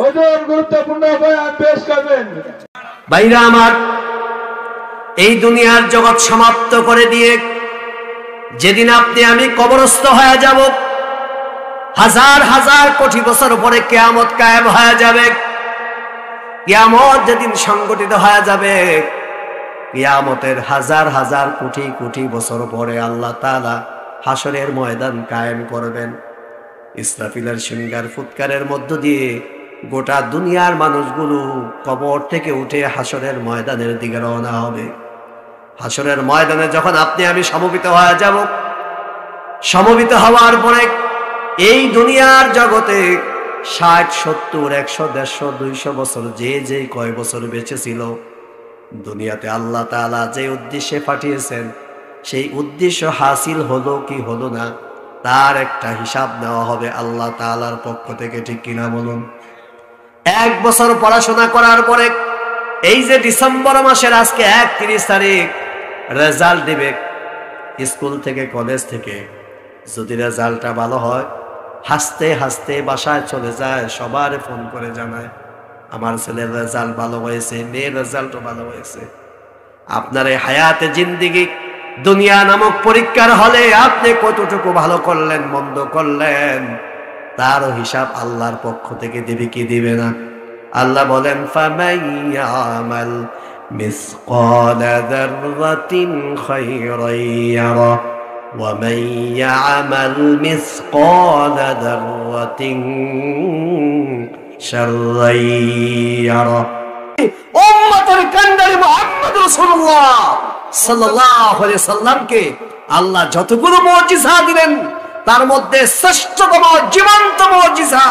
ওজন গুরুত্বপূর্ণ বয়ান পেশ করবেন। ভাইরা আমার, এই দুনিয়ার জগৎ সমাপ্ত করে দিয়ে যেদিন আপনি আমি কবরস্থ হয়ে যাব, হাজার হাজার কোটি বছর পরে কিয়ামত কায়েম হয়ে যাবে। কিয়ামত যেদিন সংগঠিত হয়ে যাবে, কিয়ামতের হাজার হাজার কোটি কোটি বছর পরে আল্লাহ তাআলা হাসরের ময়দান কায়েম করবেন। ইসরাফিলের সিংহার ফুৎকারের মধ্য দিয়ে গোটা দুনিয়ার মানুষগুলো কবর থেকে উঠে হাসরের ময়দানের দিকে রওনা হবে। হাসরের ময়দানে যখন আপনি আমি সমবেত হয়ে যাব, সমবেত হওয়ার পরে এই দুনিয়ার জগতে 60, 70, 100, 150, 200 বছর যে কয় বছর বেঁচে ছিল, দুনিয়াতে আল্লাহ তাআলা যে উদ্দেশ্যে পাঠিয়েছেন সেই উদ্দেশ্য হাসিল হলো কি হলো না, তার একটা হিসাব নেওয়া হবে আল্লাহ তাআলার পক্ষ থেকে। ঠিক কিনা বলুন? 1 বছর পড়াশোনা করার পরে এই যে ডিসেম্বর মাসের আজকে 31 তারিখ রেজাল্ট দিবে স্কুল থেকে, কলেজ থেকে, যদি রেজাল্টটা ভালো হয় হাসতে হাসতে বাসায় চলে যায়, সবার ফোন করে জানায় আমার ছেলের রেজাল্ট ভালো হয়েছে, মেয়ের রেজাল্টও ভালো হয়েছে। আপনার এই হায়াতে জিন্দিগি দুনিয়া নামক পরীক্ষার হলে আপনি কতটুকু ভালো করলেন মন্দ করলেন তারও হিসাব আল্লাহর পক্ষ থেকে দিবে কি দিবে না? আল্লাহ বলেন ফামাইয়ামাল মিসকালা যাররাতিন খায়রান ইয়ারা ওয়া মাইয়ামাল মিসকালা যাররাতিন শাররান ইয়ারা। উম্মতের কান্ডারি মুহাম্মদ রাসূলুল্লাহ সাল্লাল্লাহু আলাইহি সাল্লামকে আল্লাহ যতগুলো মুজিজা দিলেন তার মধ্যে শ্রেষ্ঠতম জীবন্ত মুজিজা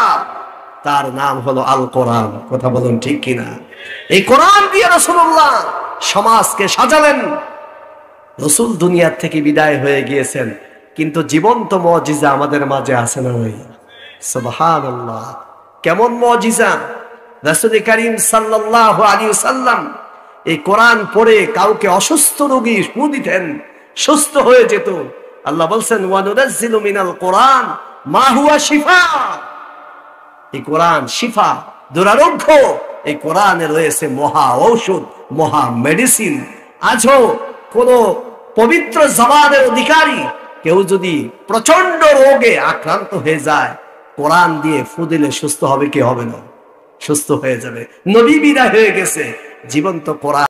তার নাম হলো আল কোরআন। কথা বলুন ঠিক কিনা? এই কোরআন দিয়ে রাসূলুল্লাহ সমাজকে সাজালেন। রাসূল দুনিয়া থেকে বিদায় হয়ে গিয়েছেন, কিন্তু জীবন্ত মুজিজা আমাদের মাঝে আছে না নাই? সুবহানাল্লাহ! কেমন মুজিজা! রাসূল করিম সাল্লাল্লাহু আলাইহি ওয়াসাল্লাম এই কোরআন পড়ে কাউকে অসুস্থ রোগী ফু দিতেন, সুস্থ হয়ে যেত। আল্লাহ বলছেন ওয়া নুনাজ্জিলু মিনাল কোরআন মা হুয়া শিফা। এই কোরআন শিফা, দুরারোগ্য। এই কোরআনে রয়েছে মহা ঔষধ, মহা মেডিসিন। আজও কোন পবিত্র জবানের অধিকারী কেউ যদি প্রচন্ড রোগে আক্রান্ত হয়ে যায়, কোরআন দিয়ে ফু দিলে সুস্থ হবে কি হবে না? সুস্থ হয়ে যাবে। নবী বিদায় হয়ে গেছে, জীবন্ত কোরআন